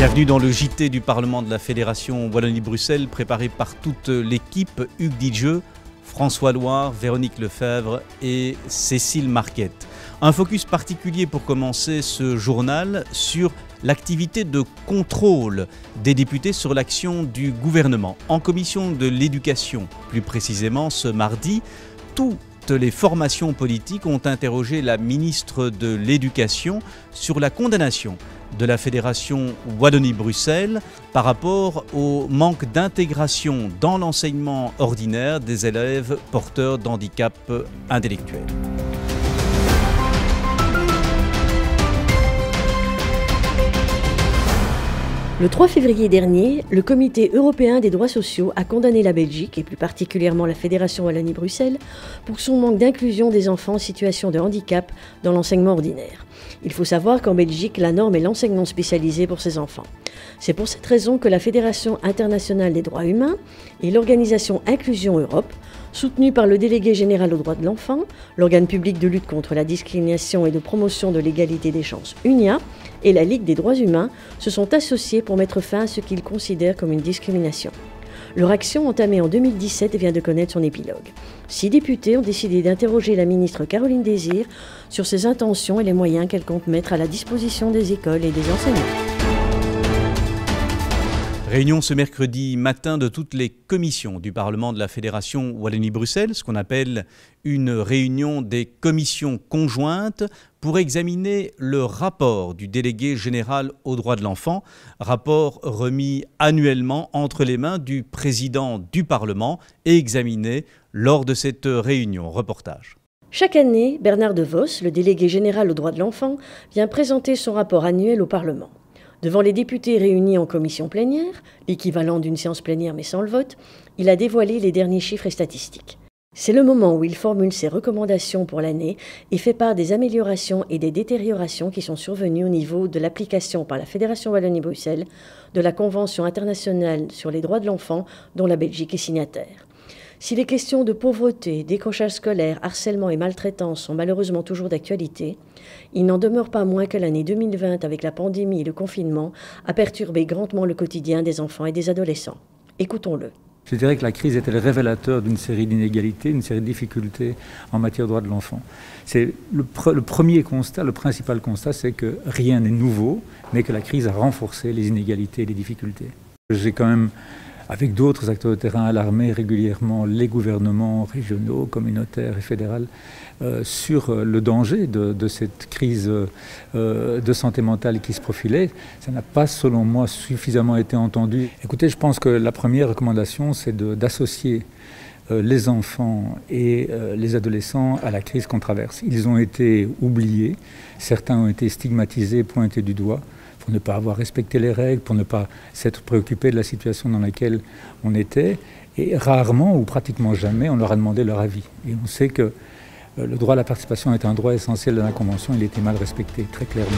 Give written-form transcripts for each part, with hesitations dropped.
Bienvenue dans le JT du Parlement de la Fédération Wallonie-Bruxelles, préparé par toute l'équipe, Hugues Dijeux, François Loire, Véronique Lefebvre et Cécile Marquette. Un focus particulier pour commencer ce journal sur l'activité de contrôle des députés sur l'action du gouvernement. En commission de l'éducation, plus précisément ce mardi, toutes les formations politiques ont interrogé la ministre de l'Éducation sur la condamnation de la Fédération Wallonie-Bruxelles par rapport au manque d'intégration dans l'enseignement ordinaire des élèves porteurs d'handicap intellectuel. Le 3 février dernier, le Comité européen des droits sociaux a condamné la Belgique, et plus particulièrement la Fédération Wallonie-Bruxelles, pour son manque d'inclusion des enfants en situation de handicap dans l'enseignement ordinaire. Il faut savoir qu'en Belgique, la norme est l'enseignement spécialisé pour ces enfants. C'est pour cette raison que la Fédération internationale des droits humains et l'organisation Inclusion Europe, soutenue par le délégué général aux droits de l'enfant, l'organe public de lutte contre la discrimination et de promotion de l'égalité des chances UNIA, et la Ligue des droits humains, se sont associés pour mettre fin à ce qu'ils considèrent comme une discrimination. Leur action, entamée en 2017, vient de connaître son épilogue. 6 députés ont décidé d'interroger la ministre Caroline Désir sur ses intentions et les moyens qu'elle compte mettre à la disposition des écoles et des enseignants. Réunion ce mercredi matin de toutes les commissions du Parlement de la Fédération Wallonie-Bruxelles, ce qu'on appelle une réunion des commissions conjointes pour examiner le rapport du délégué général aux droits de l'enfant, rapport remis annuellement entre les mains du président du Parlement et examiné lors de cette réunion. Reportage. Chaque année, Bernard De Vos, le délégué général aux droits de l'enfant, vient présenter son rapport annuel au Parlement. Devant les députés réunis en commission plénière, l'équivalent d'une séance plénière mais sans le vote, il a dévoilé les derniers chiffres et statistiques. C'est le moment où il formule ses recommandations pour l'année et fait part des améliorations et des détériorations qui sont survenues au niveau de l'application par la Fédération Wallonie-Bruxelles de la Convention internationale sur les droits de l'enfant dont la Belgique est signataire. Si les questions de pauvreté, décrochage scolaire, harcèlement et maltraitance sont malheureusement toujours d'actualité, il n'en demeure pas moins que l'année 2020, avec la pandémie et le confinement, a perturbé grandement le quotidien des enfants et des adolescents. Écoutons-le. Je dirais que la crise était le révélateur d'une série d'inégalités, une série de difficultés en matière de droits de l'enfant. C'est le premier constat, le principal constat, c'est que rien n'est nouveau, mais que la crise a renforcé les inégalités et les difficultés. J'ai quand même, avec d'autres acteurs de terrain, alarmé régulièrement les gouvernements régionaux, communautaires et fédéraux sur le danger de cette crise de santé mentale qui se profilait. Ça n'a pas, selon moi, suffisamment été entendu. Écoutez, je pense que la première recommandation, c'est d'associer les enfants et les adolescents à la crise qu'on traverse. Ils ont été oubliés, certains ont été stigmatisés, pointés du doigt, pour ne pas avoir respecté les règles, pour ne pas s'être préoccupé de la situation dans laquelle on était. Et rarement ou pratiquement jamais, on leur a demandé leur avis. Et on sait que le droit à la participation est un droit essentiel de la Convention. Il était mal respecté, très clairement.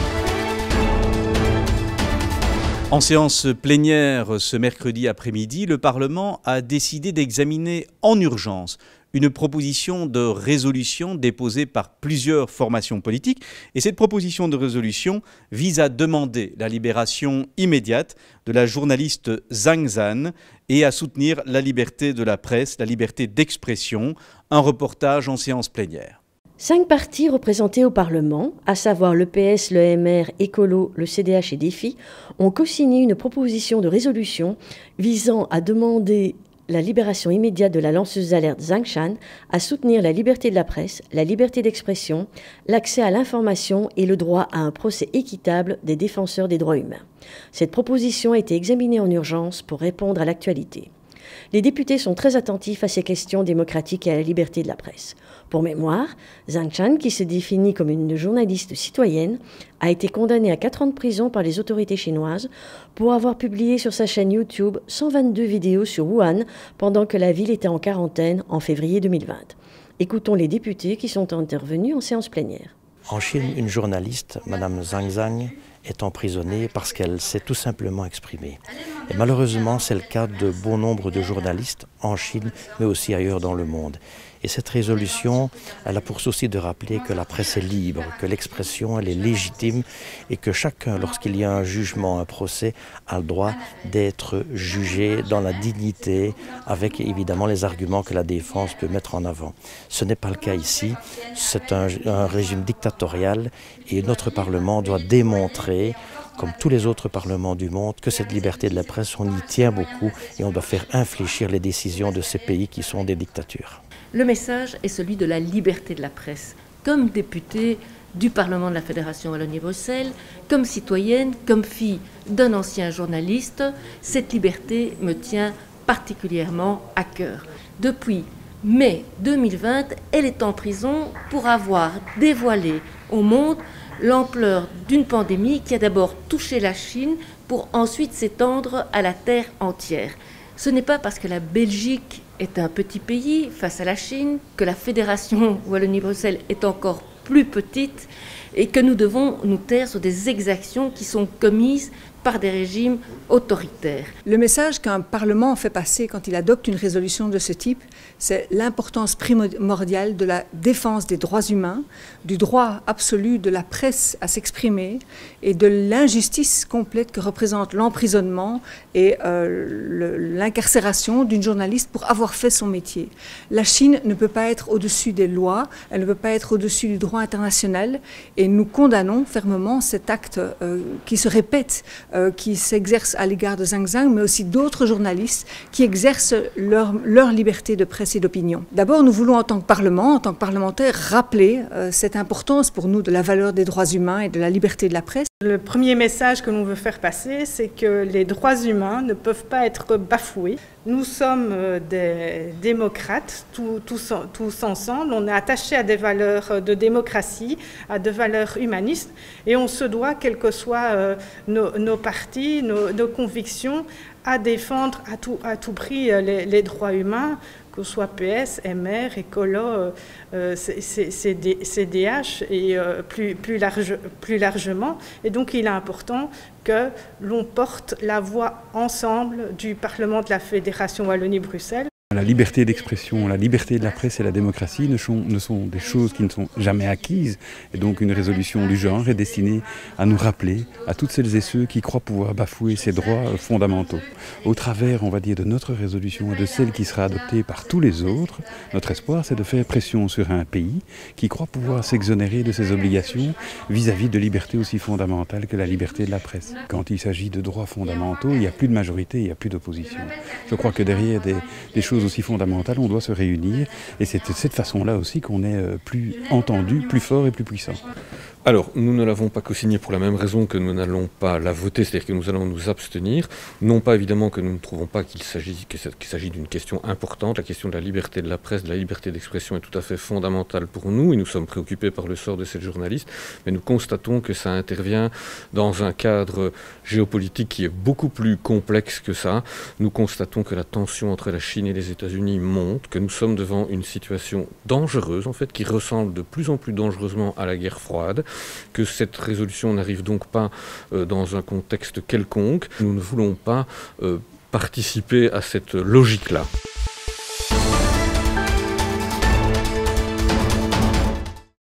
En séance plénière ce mercredi après-midi, le Parlement a décidé d'examiner en urgence une proposition de résolution déposée par plusieurs formations politiques. Et cette proposition de résolution vise à demander la libération immédiate de la journaliste Zhang Zhan et à soutenir la liberté de la presse, la liberté d'expression. Un reportage en séance plénière. 5 partis représentés au Parlement, à savoir le PS, le MR, Écolo, le CDH et Défi, ont co-signé une proposition de résolution visant à demander la libération immédiate de la lanceuse d'alerte Zhang Zhan, à soutenir la liberté de la presse, la liberté d'expression, l'accès à l'information et le droit à un procès équitable des défenseurs des droits humains. Cette proposition a été examinée en urgence pour répondre à l'actualité. Les députés sont très attentifs à ces questions démocratiques et à la liberté de la presse. Pour mémoire, Zhang Zhan, qui se définit comme une journaliste citoyenne, a été condamnée à 4 ans de prison par les autorités chinoises pour avoir publié sur sa chaîne YouTube 122 vidéos sur Wuhan pendant que la ville était en quarantaine en février 2020. Écoutons les députés qui sont intervenus en séance plénière. En Chine, une journaliste, Mme Zhang Zhan, est emprisonnée parce qu'elle s'est tout simplement exprimée. Et malheureusement, c'est le cas de bon nombre de journalistes en Chine, mais aussi ailleurs dans le monde. Et cette résolution, elle a pour souci de rappeler que la presse est libre, que l'expression elle est légitime et que chacun, lorsqu'il y a un jugement, un procès, a le droit d'être jugé dans la dignité, avec évidemment les arguments que la défense peut mettre en avant. Ce n'est pas le cas ici, c'est un régime dictatorial et notre Parlement doit démontrer, comme tous les autres parlements du monde, que cette liberté de la presse, on y tient beaucoup et on doit faire infléchir les décisions de ces pays qui sont des dictatures. Le message est celui de la liberté de la presse. Comme députée du Parlement de la Fédération Wallonie-Bruxelles, comme citoyenne, comme fille d'un ancien journaliste, cette liberté me tient particulièrement à cœur. Depuis mai 2020, elle est en prison pour avoir dévoilé au monde l'ampleur d'une pandémie qui a d'abord touché la Chine pour ensuite s'étendre à la terre entière. Ce n'est pas parce que la Belgique est un petit pays face à la Chine, que la Fédération Wallonie-Bruxelles est encore plus petite et que nous devons nous taire sur des exactions qui sont commises par des régimes autoritaires. Le message qu'un Parlement fait passer quand il adopte une résolution de ce type, c'est l'importance primordiale de la défense des droits humains, du droit absolu de la presse à s'exprimer et de l'injustice complète que représente l'emprisonnement et l'incarcération d'une journaliste pour avoir fait son métier. La Chine ne peut pas être au-dessus des lois, elle ne peut pas être au-dessus du droit international et nous condamnons fermement cet acte qui se répète, qui s'exercent à l'égard de Zhang Zhang, mais aussi d'autres journalistes qui exercent leur liberté de presse et d'opinion. D'abord, nous voulons en tant que Parlement, en tant que parlementaires, rappeler cette importance pour nous de la valeur des droits humains et de la liberté de la presse. Le premier message que l'on veut faire passer, c'est que les droits humains ne peuvent pas être bafoués. Nous sommes des démocrates, tous ensemble. On est attachés à des valeurs de démocratie, à des valeurs humanistes, et on se doit, quels que soient nos partis, nos convictions, à défendre à tout prix les droits humains, que ce soit PS, MR, Écolo, CDH et plus largement. Et donc il est important que l'on porte la voix ensemble du Parlement de la Fédération Wallonie-Bruxelles. La liberté d'expression, la liberté de la presse et la démocratie ne sont des choses qui ne sont jamais acquises. Et donc une résolution du genre est destinée à nous rappeler, à toutes celles et ceux qui croient pouvoir bafouer ces droits fondamentaux. Au travers, on va dire, de notre résolution et de celle qui sera adoptée par tous les autres, notre espoir, c'est de faire pression sur un pays qui croit pouvoir s'exonérer de ses obligations vis-à-vis de libertés aussi fondamentales que la liberté de la presse. Quand il s'agit de droits fondamentaux, il n'y a plus de majorité, il n'y a plus d'opposition. Je crois que derrière des choses aussi fondamentales, on doit se réunir et c'est de cette façon-là aussi qu'on est plus entendu, plus fort et plus puissant. Alors, nous ne l'avons pas co-signée pour la même raison que nous n'allons pas la voter, c'est-à-dire que nous allons nous abstenir. Non pas évidemment que nous ne trouvons pas qu'il s'agit d'une question importante. La question de la liberté de la presse, de la liberté d'expression est tout à fait fondamentale pour nous et nous sommes préoccupés par le sort de cette journaliste. Mais nous constatons que ça intervient dans un cadre géopolitique qui est beaucoup plus complexe que ça. Nous constatons que la tension entre la Chine et les États-Unis monte, que nous sommes devant une situation dangereuse en fait, qui ressemble de plus en plus dangereusement à la guerre froide. Que cette résolution n'arrive donc pas dans un contexte quelconque. Nous ne voulons pas participer à cette logique-là.